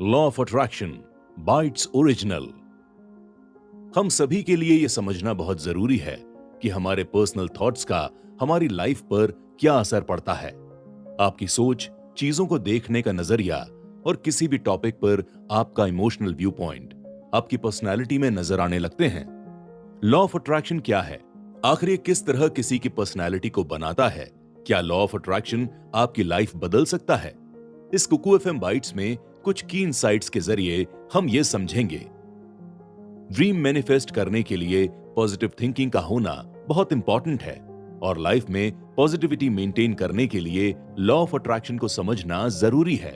Law of attraction, bytes original. हम सभी के लिए यह समझना बहुत जरूरी है कि हमारे पर्सनल थॉट्स का हमारी लाइफ पर क्या असर पड़ता है। आपकी सोच, चीजों को देखने का नजरिया और किसी भी टॉपिक पर आपका इमोशनल व्यू पॉइंट आपकी पर्सनैलिटी में नजर आने लगते हैं। लॉ ऑफ अट्रैक्शन क्या है? आखिर ये किस तरह किसी की पर्सनैलिटी को बनाता है? क्या लॉ ऑफ अट्रैक्शन आपकी लाइफ बदल सकता है? इस कुकू एफएम बाइट्स में कुछ की इनसाइट्स के जरिए हम ये समझेंगे। ड्रीम मैनिफेस्ट करने के लिए पॉजिटिव थिंकिंग का होना बहुत इंपॉर्टेंट है और लाइफ में पॉजिटिविटी मेंटेन करने के लिए लॉ ऑफ अट्रैक्शन को समझना जरूरी है।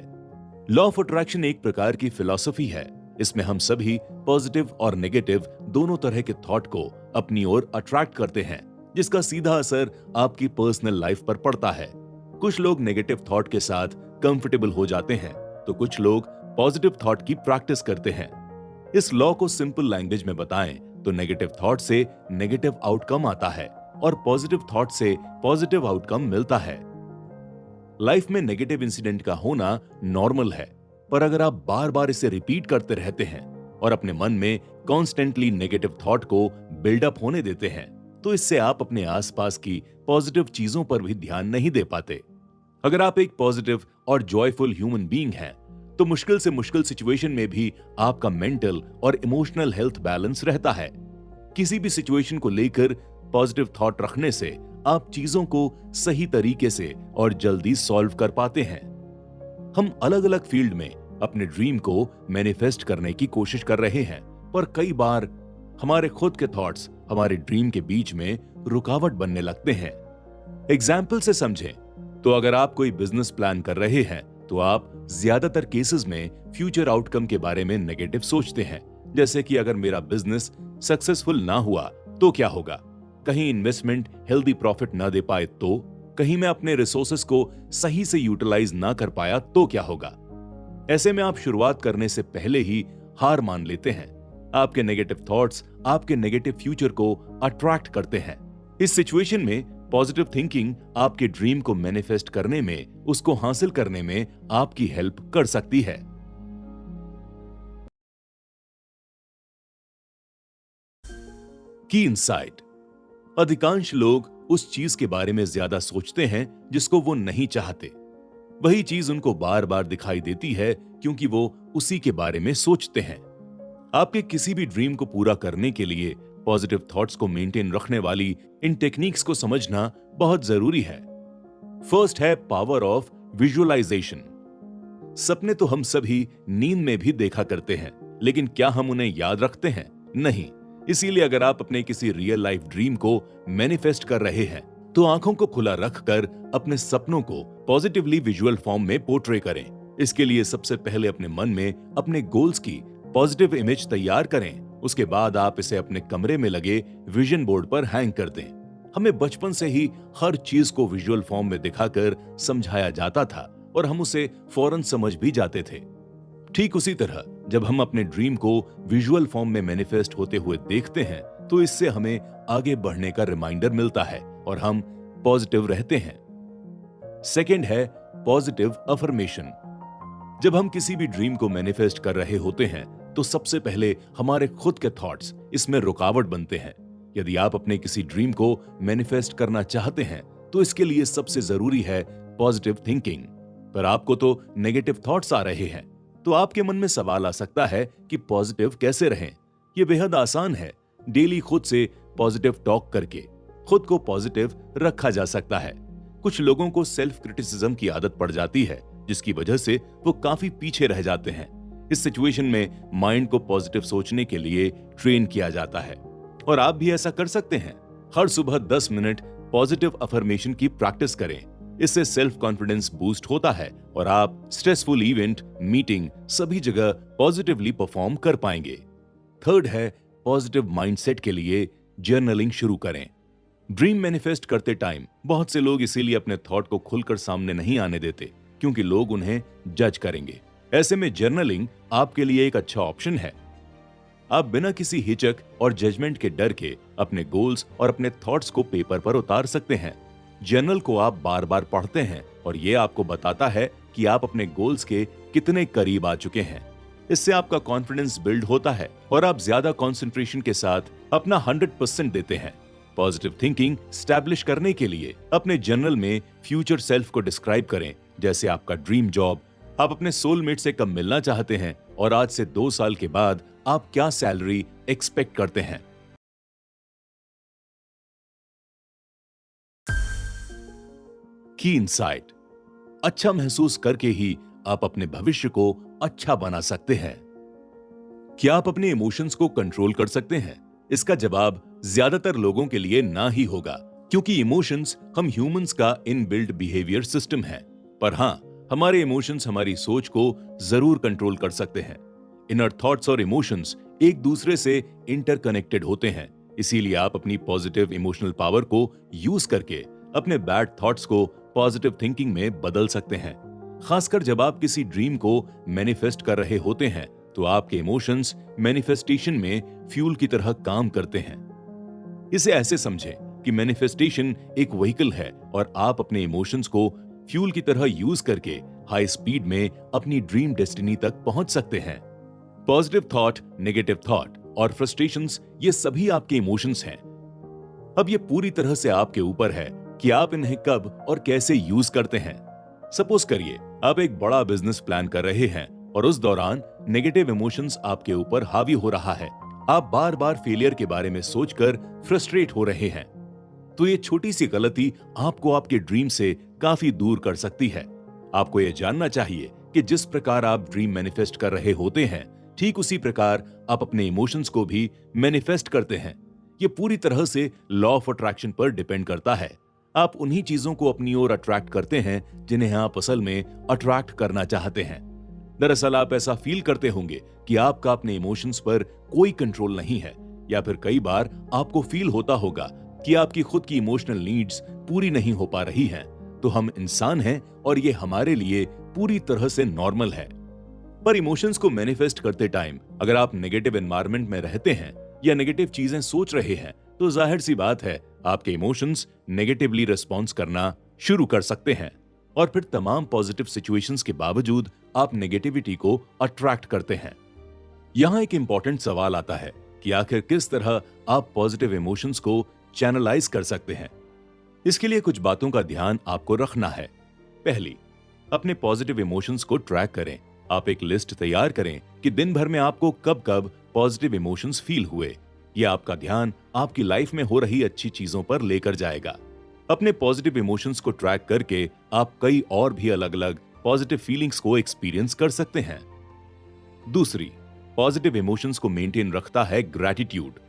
लॉ ऑफ अट्रैक्शन एक प्रकार की फिलॉसफी है। इसमें हम सभी पॉजिटिव और नेगेटिव दोनों तरह के थॉट को अपनी ओर अट्रैक्ट करते हैं, जिसका सीधा असर आपकी पर्सनल लाइफ पर पड़ता है। कुछ लोग नेगेटिव थॉट के साथ कंफर्टेबल हो जाते हैं, तो कुछ लोग पॉजिटिव थॉट की प्रैक्टिस करते हैं। इस लॉ को सिंपल लैंग्वेज में बताएं तो नेगेटिव थॉट से नेगेटिव आउटकम आता है और पॉजिटिव थॉट से पॉजिटिव आउटकम मिलता है। लाइफ में नेगेटिव इंसिडेंट का होना नॉर्मल है, पर अगर आप बार बार इसे रिपीट करते रहते हैं और अपने मन में कॉन्स्टेंटली नेगेटिव थॉट को बिल्डअप होने देते हैं, तो इससे आप अपने आसपास की पॉजिटिव चीजों पर भी ध्यान नहीं दे पाते। अगर आप एक पॉजिटिव और जॉयफुल ह्यूमन बीइंग हैं, तो मुश्किल से मुश्किल सिचुएशन में भी आपका मेंटल और इमोशनल हेल्थ बैलेंस रहता है। किसी भी सिचुएशन को लेकर पॉजिटिव थॉट रखने से आप चीजों को सही तरीके से और जल्दी सॉल्व कर पाते हैं। हम अलग अलग फील्ड में अपने ड्रीम को मैनिफेस्ट करने की कोशिश कर रहे हैं, पर कई बार हमारे खुद के थॉट्स हमारे ड्रीम के बीच में रुकावट बनने लगते हैं। एग्जाम्पल से समझें तो अगर आप कोई बिजनेस प्लान कर रहे हैं, तो आप ज्यादातर केसेस में फ्यूचर आउटकम के बारे में नेगेटिव सोचते हैं। जैसे कि अगर मेरा बिजनेस सक्सेसफुल ना हुआ तो क्या होगा, कहीं इन्वेस्टमेंट हेल्दी प्रॉफिट ना दे पाए तो, कहीं मैं अपने रिसोर्सेस को सही से यूटिलाइज ना कर पाया तो क्या होगा। ऐसे में आप शुरुआत करने से पहले ही हार मान लेते हैं। आपके नेगेटिव थॉट्स आपके नेगेटिव फ्यूचर को अट्रैक्ट करते हैं। इस सिचुएशन में पॉजिटिव थिंकिंग आपके ड्रीम को मैनिफेस्ट करने में, उसको हासिल करने में आपकी हेल्प कर सकती है। की इनसाइट: अधिकांश लोग उस चीज के बारे में ज्यादा सोचते हैं जिसको वो नहीं चाहते। वही चीज उनको बार बार दिखाई देती है क्योंकि वो उसी के बारे में सोचते हैं। आपके किसी भी ड्रीम को पूरा करने के लिए पॉजिटिव थॉट्स को मेंटेन रखने वाली इन टेक्निक्स को समझना बहुत जरूरी है। फर्स्ट है पावर ऑफ विजुअलाइजेशन। सपने तो हम सभी नींद में भी देखा करते हैं, लेकिन क्या हम उन्हें याद रखते हैं? नहीं। इसीलिए अगर आप अपने किसी रियल लाइफ ड्रीम को मैनिफेस्ट कर रहे हैं, तो आंखों को खुला रखकर अपने सपनों को पॉजिटिवली विजुअल फॉर्म में पोर्ट्रे करें। इसके लिए सबसे पहले अपने मन में अपने गोल्स की पॉजिटिव इमेज तैयार करें। उसके बाद आप इसे अपने कमरे में लगे विजन बोर्ड पर हैंग कर दें। हमें बचपन से ही हर चीज को विजुअल फॉर्म में दिखाकर समझाया जाता था और हम उसे फौरन समझ भी जाते थे। ठीक उसी तरह जब हम अपने ड्रीम को विजुअल फॉर्म में मैनिफेस्ट होते हुए देखते हैं, तो इससे हमें आगे बढ़ने का रिमाइंडर मिलता है और हम पॉजिटिव रहते हैं। सेकेंड है पॉजिटिव अफर्मेशन। जब हम किसी भी ड्रीम को मैनिफेस्ट कर रहे होते हैं, तो सबसे पहले हमारे खुद के थॉट्स इसमें रुकावट बनते हैं। यदि आप अपने किसी ड्रीम को मैनिफेस्ट करना चाहते हैं, तो इसके लिए सबसे जरूरी है पॉजिटिव थिंकिंग। पर आपको तो नेगेटिव थॉट्स आ रहे हैं, तो आपके मन में सवाल आ सकता है कि पॉजिटिव कैसे रहें। यह बेहद आसान है। डेली खुद से पॉजिटिव टॉक करके खुद को पॉजिटिव रखा जा सकता है। कुछ लोगों को सेल्फ क्रिटिसिज्म की आदत पड़ जाती है, जिसकी वजह से वो काफी पीछे रह जाते हैं। इस सिचुएशन में माइंड को पॉजिटिव सोचने के लिए ट्रेन किया जाता है और आप भी ऐसा कर सकते हैं। हर सुबह 10 मिनट पॉजिटिव अफर्मेशन की प्रैक्टिस करें। इससे सेल्फ कॉन्फिडेंस बूस्ट होता है और आप स्ट्रेसफुल इवेंट, मीटिंग सभी जगह पॉजिटिवली परफॉर्म कर पाएंगे। थर्ड है पॉजिटिव माइंडसेट के लिए जर्नलिंग शुरू करें। ड्रीम मैनिफेस्ट करते टाइम बहुत से लोग इसीलिए अपने थॉट को खुलकर सामने नहीं आने देते, क्योंकि लोग उन्हें जज करेंगे। ऐसे में जर्नलिंग आपके लिए एक अच्छा ऑप्शन है। आप बिना किसी हिचक और जजमेंट के डर के अपने गोल्स और अपने थॉट्स को पेपर पर उतार सकते हैं। जर्नल को आप बार बार पढ़ते हैं और ये आपको बताता है कि आप अपने गोल्स के कितने करीब आ चुके हैं। इससे आपका कॉन्फिडेंस बिल्ड होता है और आप ज्यादा कंसंट्रेशन के साथ अपना 100% देते हैं। पॉजिटिव थिंकिंग स्टैब्लिश करने के लिए अपने जर्नल में फ्यूचर सेल्फ को डिस्क्राइब करें, जैसे आपका ड्रीम जॉब, आप अपने सोलमेट से कब मिलना चाहते हैं और आज से 2 साल के बाद आप क्या सैलरी एक्सपेक्ट करते हैं। की इनसाइट, अच्छा महसूस करके ही आप अपने भविष्य को अच्छा बना सकते हैं। क्या आप अपने इमोशंस को कंट्रोल कर सकते हैं? इसका जवाब ज्यादातर लोगों के लिए ना ही होगा, क्योंकि इमोशंस हम ह्यूमंस का इनबिल्ट बिहेवियर सिस्टम है। पर हां, हमारे इमोशंस हमारी सोच को जरूर कंट्रोल कर सकते हैं। इनर थॉट्स और इमोशंस एक दूसरे से इंटरकनेक्टेड होते हैं, इसीलिए आप अपनी पॉजिटिव इमोशनल पावर को यूज करके अपने बैड थॉट्स को पॉजिटिव थिंकिंग में बदल सकते हैं। खासकर जब आप किसी ड्रीम को मैनिफेस्ट कर रहे होते हैं, तो आपके इमोशंस मैनिफेस्टेशन में फ्यूल की तरह काम करते हैं। इसे ऐसे समझें कि मैनिफेस्टेशन एक व्हीकल है और आप अपने इमोशंस को फ्यूल की तरह यूज करके हाई स्पीड में अपनी ड्रीम डेस्टिनी तक पहुंच सकते हैं। पॉजिटिव थॉट, नेगेटिव थॉट और फ्रस्ट्रेशंस, ये सभी आपके इमोशंस हैं। अब ये पूरी तरह से आपके ऊपर है कि आप इन्हें कब और कैसे यूज करते हैं। सपोज करिए आप एक बड़ा बिजनेस प्लान कर रहे हैं और उस दौरान नेगेटिव इमोशंस आपके ऊपर हावी हो रहा है। आप बार बार फेलियर के बारे में सोचकर फ्रस्ट्रेट हो रहे हैं। तो ये छोटी सी गलती आपको आपके ड्रीम से काफी दूर कर सकती है। आपको यह जानना चाहिए कि जिस प्रकार आप ड्रीम मैनिफेस्ट कर रहे होते हैं, ठीक उसी प्रकार आप अपने इमोशंस को भी मैनिफेस्ट करते हैं। ये पूरी तरह से लॉ ऑफ अट्रैक्शन पर डिपेंड करता है। आप उन्हीं चीजों को अपनी ओर अट्रैक्ट करते हैं जिन्हें आप असल में अट्रैक्ट करना चाहते हैं। दरअसल आप ऐसा फील करते होंगे कि आपका अपने इमोशंस पर कोई कंट्रोल नहीं है, या फिर कई बार आपको फील होता होगा कि आपकी खुद की इमोशनल नीड्स पूरी नहीं हो पा रही हैं। तो हम इंसान हैं और ये हमारे लिए पूरी तरह से नॉर्मल है। पर इमोशंस को मैनिफेस्ट करते टाइम अगर आप नेगेटिव एनवायरनमेंट में रहते हैं या नेगेटिव चीजें सोच रहे हैं, तो जाहिर सी बात है आपके इमोशंस नेगेटिवली रिस्पॉन्स करना शुरू कर सकते हैं और फिर तमाम पॉजिटिव सिचुएशंस के बावजूद आप नेगेटिविटी को अट्रैक्ट करते हैं। यहां एक इंपॉर्टेंट सवाल आता है कि आखिर किस तरह आप पॉजिटिव इमोशंस को चैनलाइज कर सकते हैं। इसके लिए कुछ बातों का ध्यान आपको रखना है। पहली, अपने पॉजिटिव इमोशंस को ट्रैक करें। आप एक लिस्ट तैयार करें कि दिन भर में आपको कब कब पॉजिटिव इमोशंस फील हुए। यह आपका ध्यान आपकी लाइफ में हो रही अच्छी चीजों पर लेकर जाएगा। अपने पॉजिटिव इमोशंस को ट्रैक करके आप कई और भी अलग अलग पॉजिटिव फीलिंग्स को एक्सपीरियंस कर सकते हैं। दूसरी, पॉजिटिव इमोशंस को मेंटेन रखता है ग्रैटिट्यूड।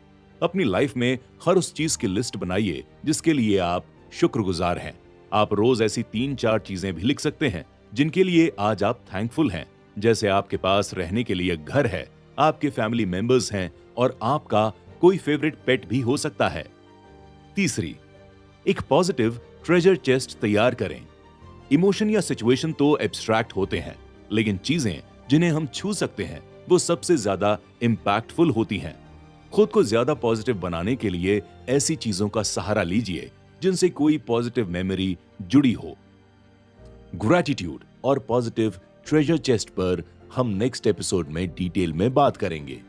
अपनी लाइफ में हर उस चीज की लिस्ट बनाइए जिसके लिए आप शुक्रगुजार हैं। आप रोज ऐसी 3-4 चीजें भी लिख सकते हैं जिनके लिए आज आप थैंकफुल हैं, जैसे आपके पास रहने के लिए घर है, आपके फैमिली मेंबर्स हैं और आपका कोई फेवरेट पेट भी हो सकता है। तीसरी, एक पॉजिटिव ट्रेजर चेस्ट तैयार करें। इमोशन या सिचुएशन तो एब्स्ट्रैक्ट होते हैं, लेकिन चीजें जिन्हें हम छू सकते हैं वो सबसे ज्यादा इंपैक्टफुल होती हैं। खुद को ज्यादा पॉजिटिव बनाने के लिए ऐसी चीजों का सहारा लीजिए जिनसे कोई पॉजिटिव मेमोरी जुड़ी हो। ग्रैटिट्यूड और पॉजिटिव ट्रेजर चेस्ट पर हम नेक्स्ट एपिसोड में डिटेल में बात करेंगे।